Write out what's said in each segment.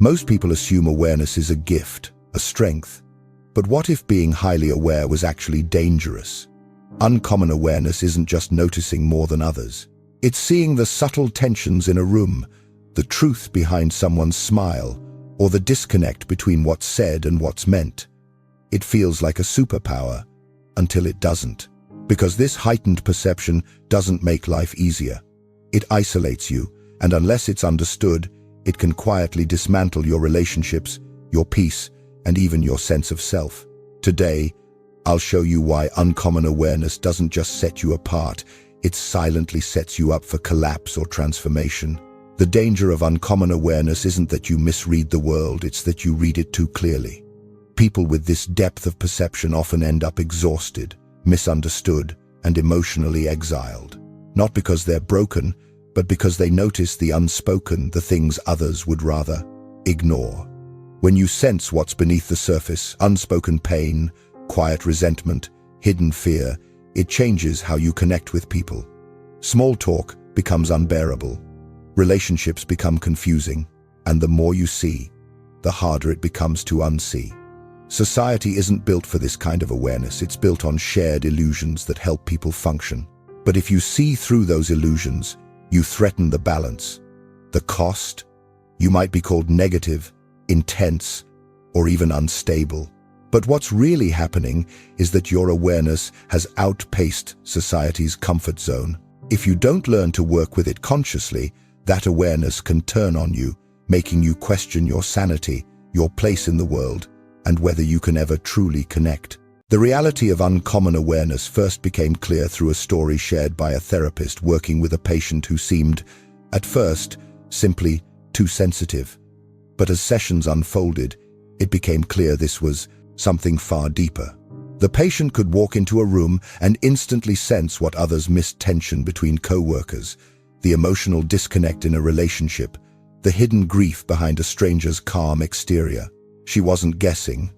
Most people assume awareness is a gift, a strength. But what if being highly aware was actually dangerous? Uncommon awareness isn't just noticing more than others. It's seeing the subtle tensions in a room, the truth behind someone's smile, or the disconnect between what's said and what's meant. It feels like a superpower, until it doesn't. Because this heightened perception doesn't make life easier. It isolates you, and unless it's understood, it can quietly dismantle your relationships, your peace, and even your sense of self. Today, I'll show you why uncommon awareness doesn't just set you apart, it silently sets you up for collapse or transformation. The danger of uncommon awareness isn't that you misread the world, it's that you read it too clearly. People with this depth of perception often end up exhausted, misunderstood, and emotionally exiled. Not because they're broken, but because they notice the unspoken, the things others would rather ignore. When you sense what's beneath the surface, unspoken pain, quiet resentment, hidden fear, it changes how you connect with people. Small talk becomes unbearable. Relationships become confusing, and the more you see, the harder it becomes to unsee. Society isn't built for this kind of awareness, it's built on shared illusions that help people function. But if you see through those illusions, you threaten the balance. The cost? You might be called negative, intense, or even unstable. But what's really happening is that your awareness has outpaced society's comfort zone. If you don't learn to work with it consciously, that awareness can turn on you, making you question your sanity, your place in the world, and whether you can ever truly connect. The reality of uncommon awareness first became clear through a story shared by a therapist working with a patient who seemed, at first, simply too sensitive. But as sessions unfolded, it became clear this was something far deeper. The patient could walk into a room and instantly sense what others missed: tension between co-workers, the emotional disconnect in a relationship, the hidden grief behind a stranger's calm exterior. She wasn't guessing.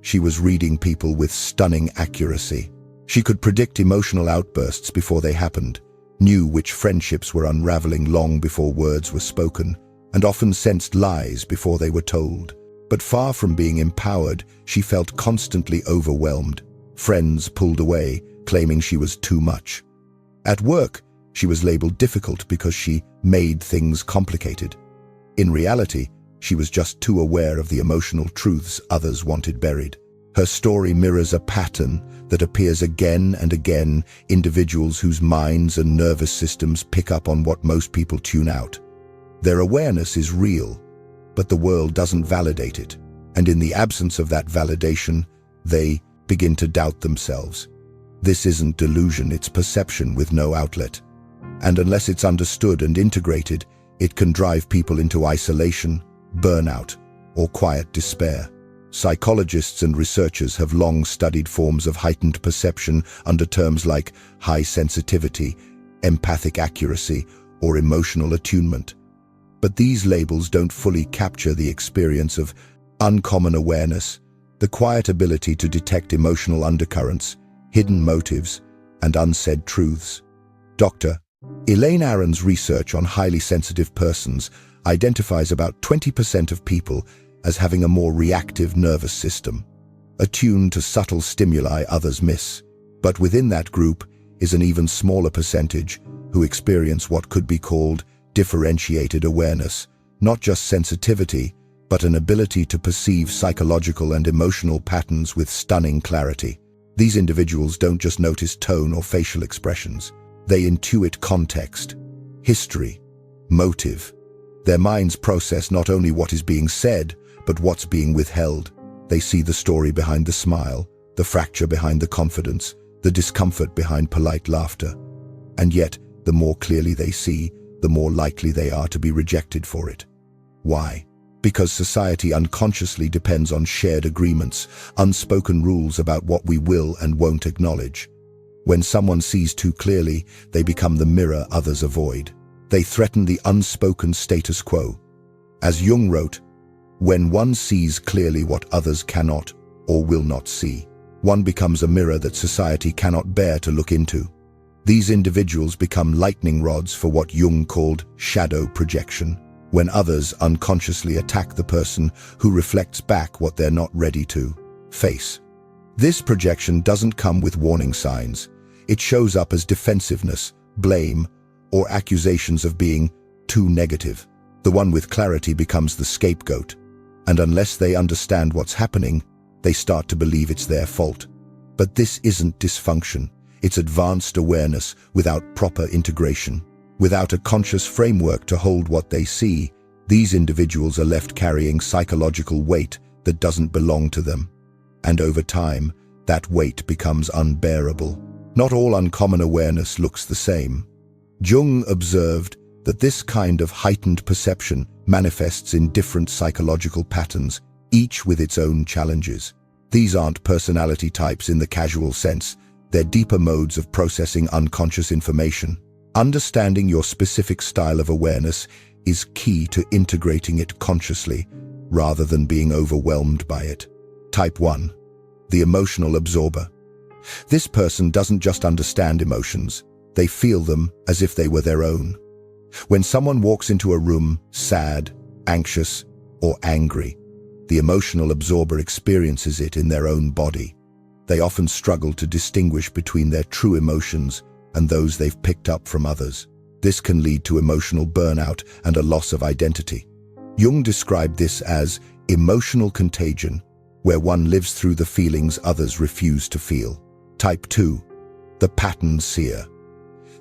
She was reading people with stunning accuracy. She could predict emotional outbursts before they happened, knew which friendships were unraveling long before words were spoken, and often sensed lies before they were told. But far from being empowered, she felt constantly overwhelmed. Friends pulled away, claiming she was too much. At work, she was labeled difficult because she made things complicated. In reality, she was just too aware of the emotional truths others wanted buried. Her story mirrors a pattern that appears again and again: individuals whose minds and nervous systems pick up on what most people tune out. Their awareness is real, but the world doesn't validate it. And in the absence of that validation, they begin to doubt themselves. This isn't delusion, it's perception with no outlet. And unless it's understood and integrated, it can drive people into isolation, burnout, or quiet despair. Psychologists and researchers have long studied forms of heightened perception under terms like high sensitivity, empathic accuracy, or emotional attunement. But these labels don't fully capture the experience of uncommon awareness, the quiet ability to detect emotional undercurrents, hidden motives, and unsaid truths. Dr. Elaine Aron's research on highly sensitive persons identifies about 20% of people as having a more reactive nervous system, attuned to subtle stimuli others miss. But within that group is an even smaller percentage who experience what could be called differentiated awareness, not just sensitivity, but an ability to perceive psychological and emotional patterns with stunning clarity. These individuals don't just notice tone or facial expressions, they intuit context, history, motive. Their minds process not only what is being said, but what's being withheld. They see the story behind the smile, the fracture behind the confidence, the discomfort behind polite laughter. And yet, the more clearly they see, the more likely they are to be rejected for it. Why? Because society unconsciously depends on shared agreements, unspoken rules about what we will and won't acknowledge. When someone sees too clearly, they become the mirror others avoid. They threaten the unspoken status quo. As Jung wrote, when one sees clearly what others cannot or will not see, one becomes a mirror that society cannot bear to look into. These individuals become lightning rods for what Jung called shadow projection. when others unconsciously attack the person who reflects back what they're not ready to face. This projection doesn't come with warning signs. It shows up as defensiveness, blame, or accusations of being too negative. The one with clarity becomes the scapegoat, and unless they understand what's happening, they start to believe it's their fault. But this isn't dysfunction. It's advanced awareness without proper integration. Without a conscious framework to hold what they see, these individuals are left carrying psychological weight that doesn't belong to them. And over time, that weight becomes unbearable. Not all uncommon awareness looks the same. Jung observed that this kind of heightened perception manifests in different psychological patterns, each with its own challenges. These aren't personality types in the casual sense. They're deeper modes of processing unconscious information. Understanding your specific style of awareness is key to integrating it consciously, rather than being overwhelmed by it. Type 1. The emotional absorber. This person doesn't just understand emotions, they feel them as if they were their own. When someone walks into a room, sad, anxious, or angry, the emotional absorber experiences it in their own body. They often struggle to distinguish between their true emotions and those they've picked up from others. This can lead to emotional burnout and a loss of identity. Jung described this as emotional contagion, where one lives through the feelings others refuse to feel. Type 2. The pattern seer.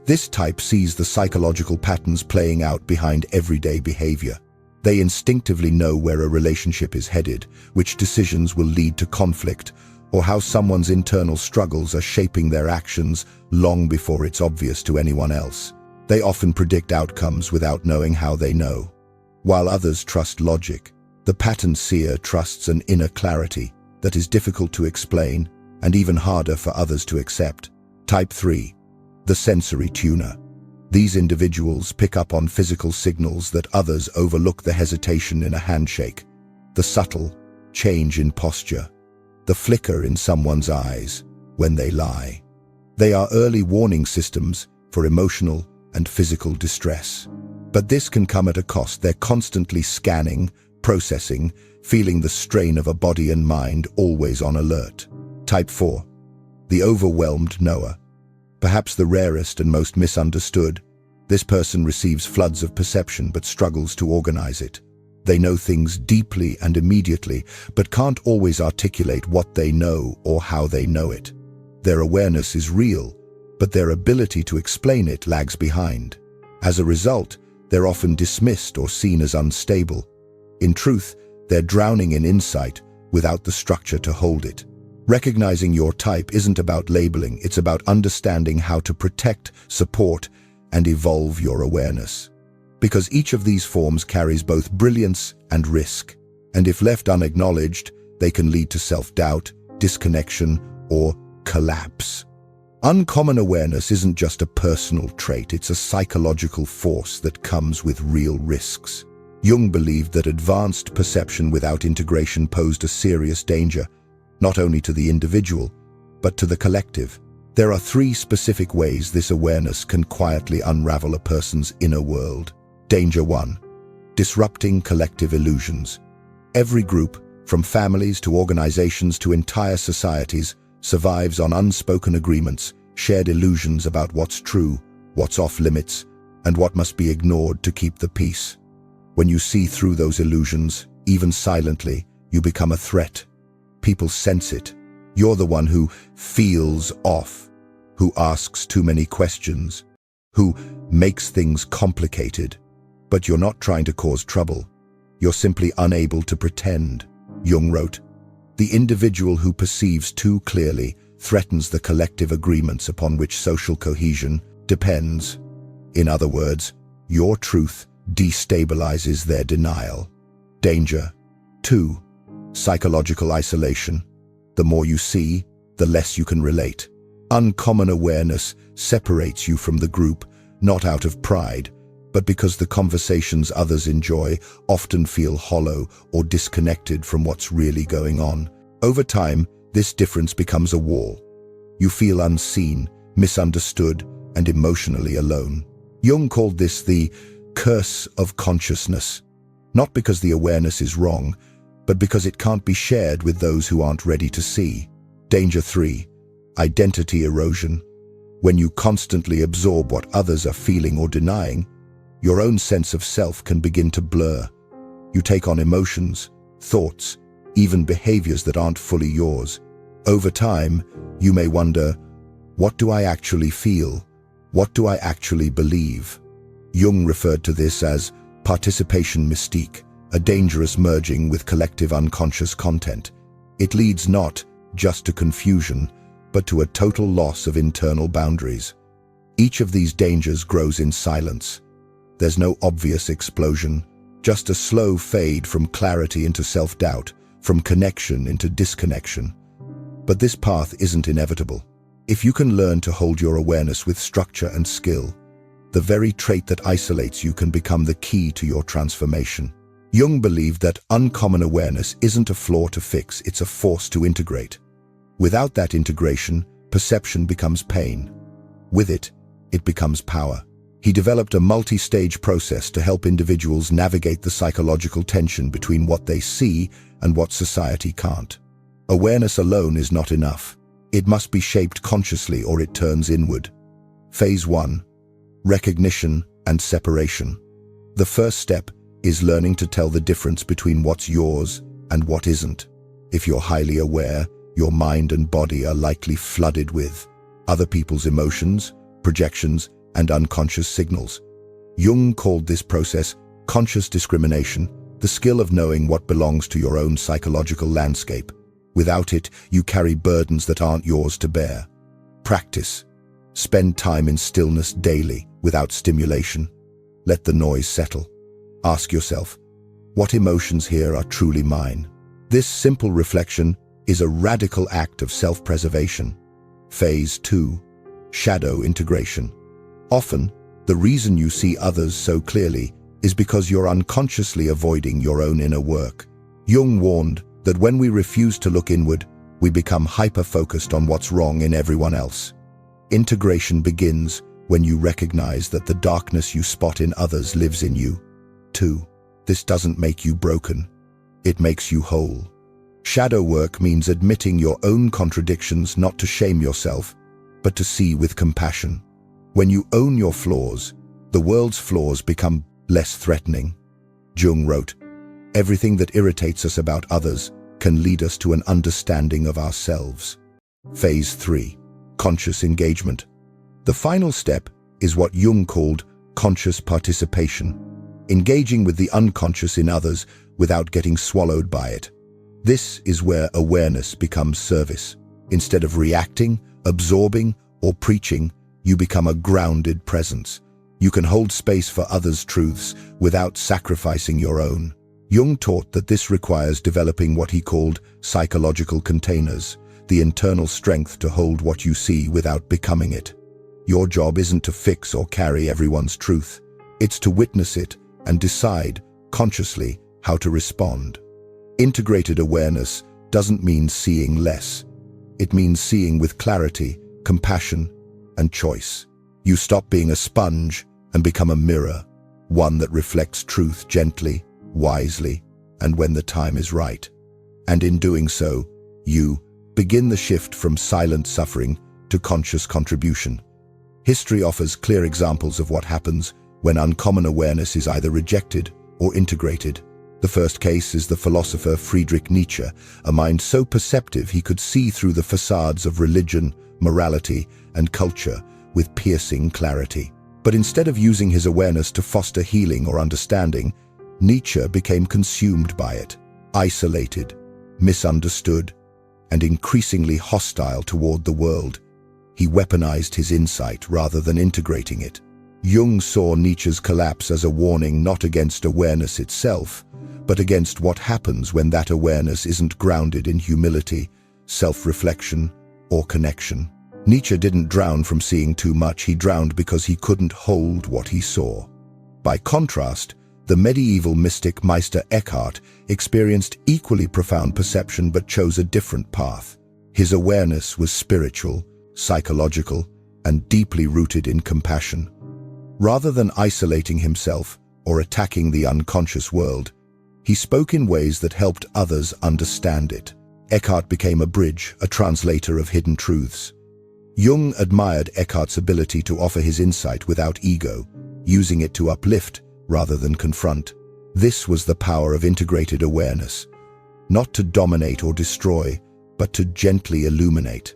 This type sees the psychological patterns playing out behind everyday behavior. They instinctively know where a relationship is headed, which decisions will lead to conflict, or how someone's internal struggles are shaping their actions long before it's obvious to anyone else. They often predict outcomes without knowing how they know. While others trust logic, the pattern seer trusts an inner clarity that is difficult to explain and even harder for others to accept. Type 3. The sensory tuner. These individuals pick up on physical signals that others overlook: the hesitation in a handshake, the subtle change in posture, the flicker in someone's eyes when they lie. They are early warning systems for emotional and physical distress. But this can come at a cost. They're constantly scanning, processing, feeling the strain of a body and mind, always on alert. Type 4. The overwhelmed knower. Perhaps the rarest and most misunderstood, this person receives floods of perception but struggles to organize it. They know things deeply and immediately, but can't always articulate what they know or how they know it. Their awareness is real, but their ability to explain it lags behind. As a result, they're often dismissed or seen as unstable. In truth, they're drowning in insight without the structure to hold it. Recognizing your type isn't about labeling, it's about understanding how to protect, support, and evolve your awareness. Because each of these forms carries both brilliance and risk, and if left unacknowledged, they can lead to self-doubt, disconnection, or collapse. Uncommon awareness isn't just a personal trait, it's a psychological force that comes with real risks. Jung believed that advanced perception without integration posed a serious danger, not only to the individual, but to the collective. There are 3 specific ways this awareness can quietly unravel a person's inner world. Danger 1. Disrupting collective illusions. Every group, from families to organizations to entire societies, survives on unspoken agreements, shared illusions about what's true, what's off limits, and what must be ignored to keep the peace. When you see through those illusions, even silently, you become a threat. People sense it. You're the one who feels off, who asks too many questions, who makes things complicated. But you're not trying to cause trouble. You're simply unable to pretend. Jung wrote, "The individual who perceives too clearly threatens the collective agreements upon which social cohesion depends." In other words, your truth destabilizes their denial. Danger 2. Psychological isolation. The more you see, the less you can relate. Uncommon awareness separates you from the group, not out of pride, but because the conversations others enjoy often feel hollow or disconnected from what's really going on. Over time, this difference becomes a wall. You feel unseen, misunderstood, and emotionally alone. Jung called this the curse of consciousness. Not because the awareness is wrong, but because it can't be shared with those who aren't ready to see. Danger 3. Identity erosion. When you constantly absorb what others are feeling or denying, your own sense of self can begin to blur. You take on emotions, thoughts, even behaviors that aren't fully yours. Over time, you may wonder, what do I actually feel? What do I actually believe? Jung referred to this as participation mystique, a dangerous merging with collective unconscious content. It leads not just to confusion, but to a total loss of internal boundaries. Each of these dangers grows in silence. There's no obvious explosion, just a slow fade from clarity into self-doubt, from connection into disconnection. But this path isn't inevitable. If you can learn to hold your awareness with structure and skill, the very trait that isolates you can become the key to your transformation. Jung believed that uncommon awareness isn't a flaw to fix, it's a force to integrate. Without that integration, perception becomes pain. With it, it becomes power. He developed a multi-stage process to help individuals navigate the psychological tension between what they see and what society can't. Awareness alone is not enough. It must be shaped consciously or it turns inward. Phase 1. Recognition and separation. The first step is learning to tell the difference between what's yours and what isn't. If you're highly aware, your mind and body are likely flooded with other people's emotions, projections, and unconscious signals. Jung called this process conscious discrimination, the skill of knowing what belongs to your own psychological landscape. Without it, you carry burdens that aren't yours to bear. Practice. Spend time in stillness daily, without stimulation. Let the noise settle. Ask yourself, what emotions here are truly mine? This simple reflection is a radical act of self-preservation. Phase 2. Shadow integration. Often, the reason you see others so clearly is because you're unconsciously avoiding your own inner work. Jung warned that when we refuse to look inward, we become hyper-focused on what's wrong in everyone else. Integration begins when you recognize that the darkness you spot in others lives in you. 2. This doesn't make you broken. It makes you whole. Shadow work means admitting your own contradictions, not to shame yourself, but to see with compassion. When you own your flaws, the world's flaws become less threatening. Jung wrote, "Everything that irritates us about others can lead us to an understanding of ourselves." Phase 3. Conscious engagement. The final step is what Jung called conscious participation, engaging with the unconscious in others without getting swallowed by it. This is where awareness becomes service. Instead of reacting, absorbing, or preaching, you become a grounded presence. You can hold space for others' truths without sacrificing your own. Jung taught that this requires developing what he called psychological containers, the internal strength to hold what you see without becoming it. Your job isn't to fix or carry everyone's truth. It's to witness it and decide, consciously, how to respond. Integrated awareness doesn't mean seeing less. It means seeing with clarity, compassion, and choice. You stop being a sponge and become a mirror, one that reflects truth gently, wisely, and when the time is right. And in doing so, you begin the shift from silent suffering to conscious contribution. History offers clear examples of what happens when uncommon awareness is either rejected or integrated. The first case is the philosopher Friedrich Nietzsche, a mind so perceptive he could see through the facades of religion, morality, and culture with piercing clarity. But instead of using his awareness to foster healing or understanding, Nietzsche became consumed by it, isolated, misunderstood, and increasingly hostile toward the world. He weaponized his insight rather than integrating it. Jung saw Nietzsche's collapse as a warning not against awareness itself, but against what happens when that awareness isn't grounded in humility, self-reflection, or connection. Nietzsche didn't drown from seeing too much, he drowned because he couldn't hold what he saw. By contrast, the medieval mystic Meister Eckhart experienced equally profound perception but chose a different path. His awareness was spiritual, psychological, and deeply rooted in compassion. Rather than isolating himself or attacking the unconscious world, he spoke in ways that helped others understand it. Eckhart became a bridge, a translator of hidden truths. Jung admired Eckhart's ability to offer his insight without ego, using it to uplift rather than confront. This was the power of integrated awareness, not to dominate or destroy, but to gently illuminate.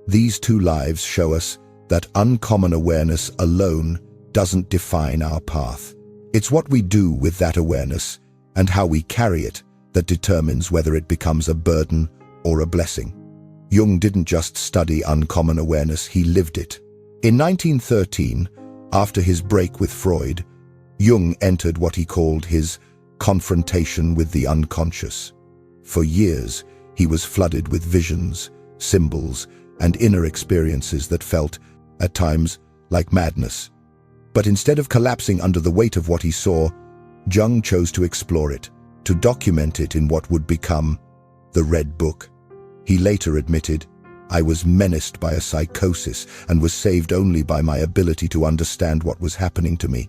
These two lives show us that uncommon awareness alone doesn't define our path. It's what we do with that awareness and how we carry it that determines whether it becomes a burden or a blessing. Jung didn't just study uncommon awareness, he lived it. In 1913, after his break with Freud, Jung entered what he called his confrontation with the unconscious. For years, he was flooded with visions, symbols, and inner experiences that felt, at times, like madness. But instead of collapsing under the weight of what he saw, Jung chose to explore it, to document it in what would become the Red Book. He later admitted, "I was menaced by a psychosis and was saved only by my ability to understand what was happening to me."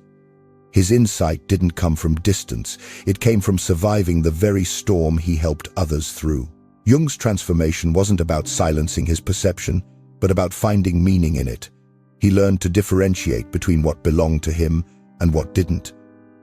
His insight didn't come from distance, it came from surviving the very storm he helped others through. Jung's transformation wasn't about silencing his perception, but about finding meaning in it. He learned to differentiate between what belonged to him and what didn't,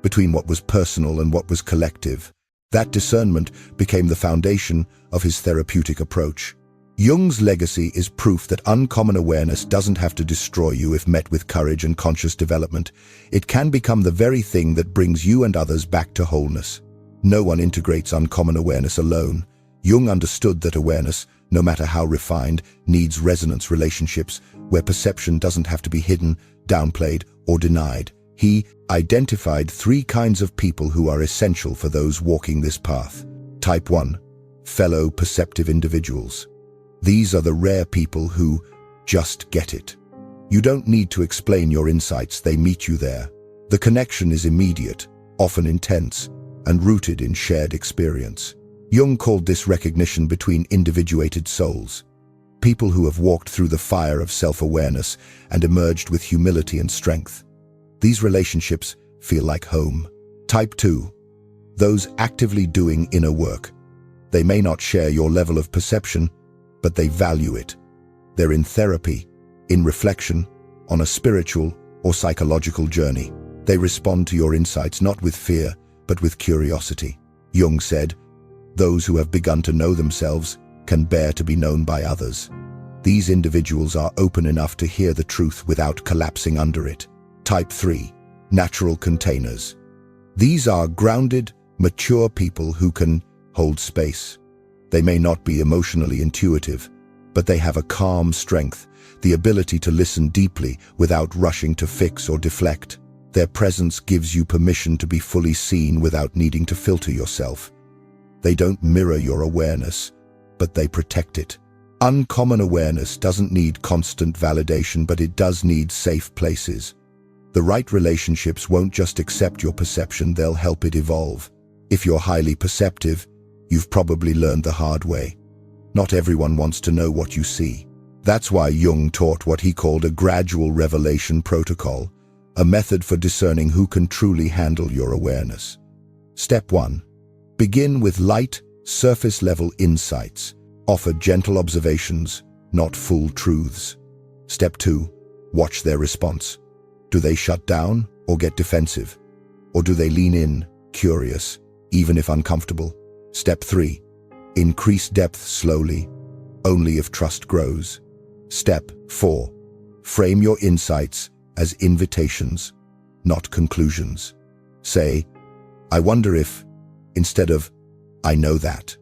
between what was personal and what was collective. That discernment became the foundation of his therapeutic approach. Jung's legacy is proof that uncommon awareness doesn't have to destroy you if met with courage and conscious development. It can become the very thing that brings you and others back to wholeness. No one integrates uncommon awareness alone. Jung understood that awareness, no matter how refined, needs resonance relationships where perception doesn't have to be hidden, downplayed, or denied. He identified 3 kinds of people who are essential for those walking this path. Type 1. Fellow perceptive individuals. These are the rare people who just get it. You don't need to explain your insights, they meet you there. The connection is immediate, often intense, and rooted in shared experience. Jung called this recognition between individuated souls. People who have walked through the fire of self-awareness and emerged with humility and strength. These relationships feel like home. Type 2. Those actively doing inner work. They may not share your level of perception, but they value it. They're in therapy, in reflection, on a spiritual or psychological journey. They respond to your insights not with fear, but with curiosity. Jung said, "Those who have begun to know themselves can bear to be known by others." These individuals are open enough to hear the truth without collapsing under it. Type 3. Natural containers. These are grounded, mature people who can hold space. They may not be emotionally intuitive, but they have a calm strength, the ability to listen deeply without rushing to fix or deflect. Their presence gives you permission to be fully seen without needing to filter yourself. They don't mirror your awareness, but they protect it. Uncommon awareness doesn't need constant validation, but it does need safe places. The right relationships won't just accept your perception, they'll help it evolve. If you're highly perceptive, you've probably learned the hard way. Not everyone wants to know what you see. That's why Jung taught what he called a gradual revelation protocol, a method for discerning who can truly handle your awareness. Step 1. Begin with light, surface-level insights. Offer gentle observations, not full truths. Step 2. Watch their response. Do they shut down or get defensive? Or do they lean in, curious, even if uncomfortable? Step 3. Increase depth slowly, only if trust grows. Step 4. Frame your insights as invitations, not conclusions. Say, "I wonder if," instead of, "I know that."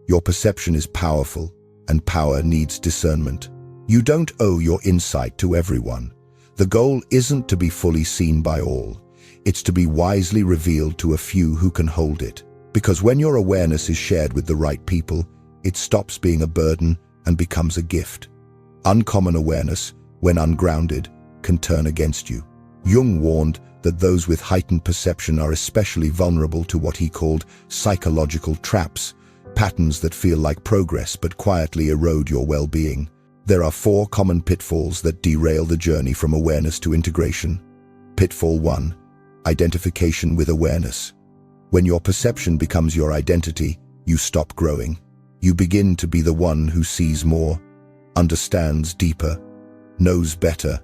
Your perception is powerful, and power needs discernment. You don't owe your insight to everyone. The goal isn't to be fully seen by all. It's to be wisely revealed to a few who can hold it. Because when your awareness is shared with the right people, it stops being a burden and becomes a gift. Uncommon awareness, when ungrounded, can turn against you. Jung warned that those with heightened perception are especially vulnerable to what he called psychological traps, patterns that feel like progress but quietly erode your well-being. There are 4 common pitfalls that derail the journey from awareness to integration. Pitfall 1. Identification with awareness. When your perception becomes your identity, you stop growing. You begin to be the one who sees more, understands deeper, knows better,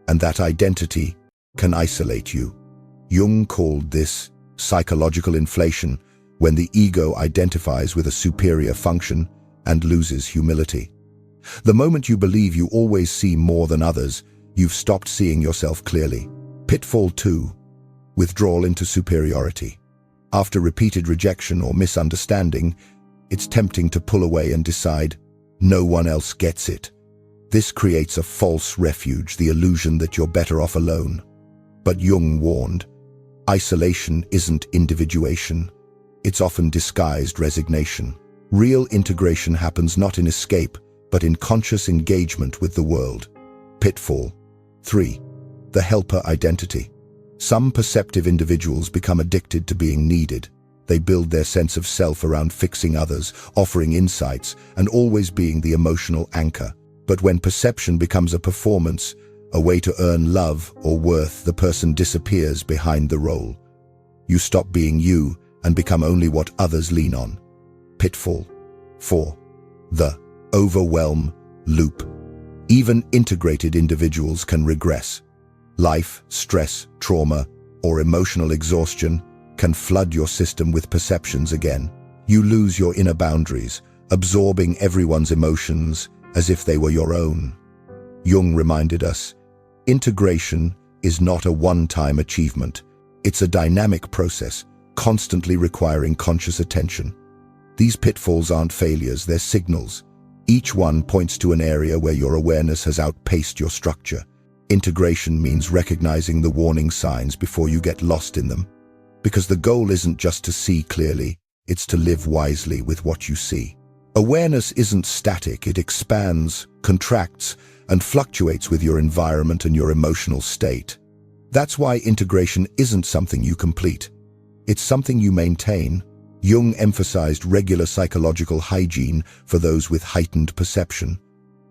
and that identity can isolate you. Jung called this psychological inflation, when the ego identifies with a superior function and loses humility. The moment you believe you always see more than others, you've stopped seeing yourself clearly. Pitfall 2. Withdrawal into superiority. After repeated rejection or misunderstanding, it's tempting to pull away and decide, no one else gets it. This creates a false refuge, the illusion that you're better off alone. But Jung warned, isolation isn't individuation. It's often disguised resignation. Real integration happens not in escape, but in conscious engagement with the world. Pitfall 3. The helper identity. Some perceptive individuals become addicted to being needed. They build their sense of self around fixing others, offering insights, and always being the emotional anchor. But when perception becomes a performance, a way to earn love or worth, the person disappears behind the role. You stop being you and become only what others lean on. Pitfall 4. The overwhelm loop. Even integrated individuals can regress. Life, stress, trauma, or emotional exhaustion can flood your system with perceptions again. You lose your inner boundaries, absorbing everyone's emotions as if they were your own. Jung reminded us, integration is not a one-time achievement. It's a dynamic process, constantly requiring conscious attention. These pitfalls aren't failures, they're signals. Each one points to an area where your awareness has outpaced your structure. Integration means recognizing the warning signs before you get lost in them. Because the goal isn't just to see clearly, it's to live wisely with what you see. Awareness isn't static, it expands, contracts, and fluctuates with your environment and your emotional state. That's why integration isn't something you complete. It's something you maintain. Jung emphasized regular psychological hygiene for those with heightened perception.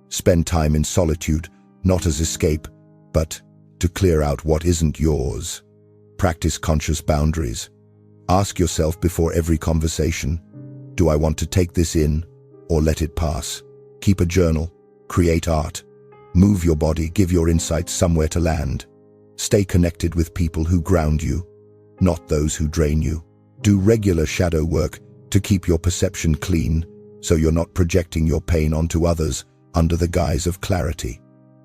Spend time in solitude, not as escape, but to clear out what isn't yours. Practice conscious boundaries. Ask yourself before every conversation, do I want to take this in or let it pass? Keep a journal, create art, move your body, give your insights somewhere to land. Stay connected with people who ground you, not those who drain you. Do regular shadow work to keep your perception clean, so you're not projecting your pain onto others under the guise of clarity.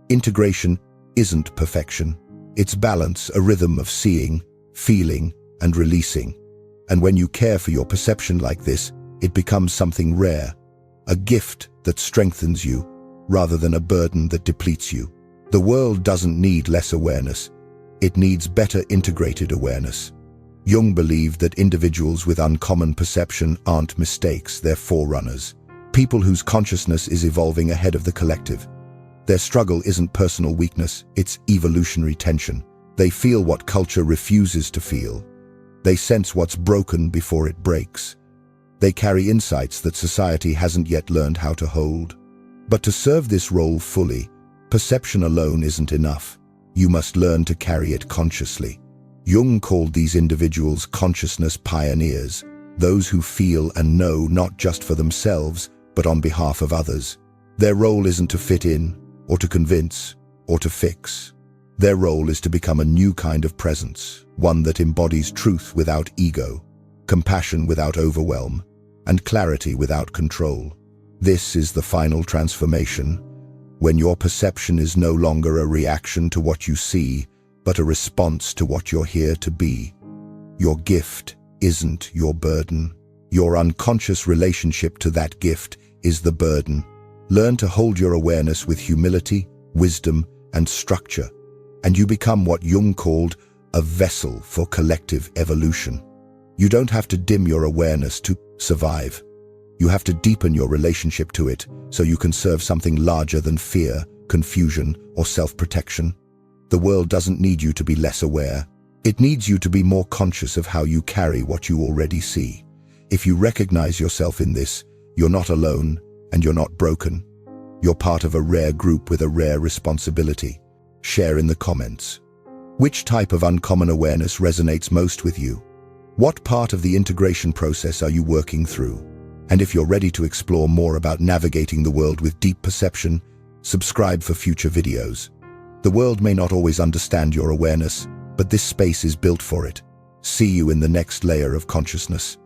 Integration isn't perfection. It's balance, a rhythm of seeing, feeling, and releasing. And when you care for your perception like this, it becomes something rare, a gift that strengthens you, rather than a burden that depletes you. The world doesn't need less awareness. It needs better integrated awareness. Jung believed that individuals with uncommon perception aren't mistakes, they're forerunners. People whose consciousness is evolving ahead of the collective. Their struggle isn't personal weakness, it's evolutionary tension. They feel what culture refuses to feel. They sense what's broken before it breaks. They carry insights that society hasn't yet learned how to hold. But to serve this role fully, perception alone isn't enough. You must learn to carry it consciously. Jung called these individuals consciousness pioneers, those who feel and know not just for themselves, but on behalf of others. Their role isn't to fit in, or to convince, or to fix. Their role is to become a new kind of presence, one that embodies truth without ego, compassion without overwhelm, and clarity without control. This is the final transformation, when your perception is no longer a reaction to what you see, but a response to what you're here to be. Your gift isn't your burden. Your unconscious relationship to that gift is the burden. Learn to hold your awareness with humility, wisdom, and structure, and you become what Jung called a vessel for collective evolution. You don't have to dim your awareness to survive. You have to deepen your relationship to it so you can serve something larger than fear, confusion, or self-protection. The world doesn't need you to be less aware. It needs you to be more conscious of how you carry what you already see. If you recognize yourself in this, you're not alone and you're not broken. You're part of a rare group with a rare responsibility. Share in the comments. Which type of uncommon awareness resonates most with you? What part of the integration process are you working through? And if you're ready to explore more about navigating the world with deep perception, subscribe for future videos. The world may not always understand your awareness, but this space is built for it. See you in the next layer of consciousness.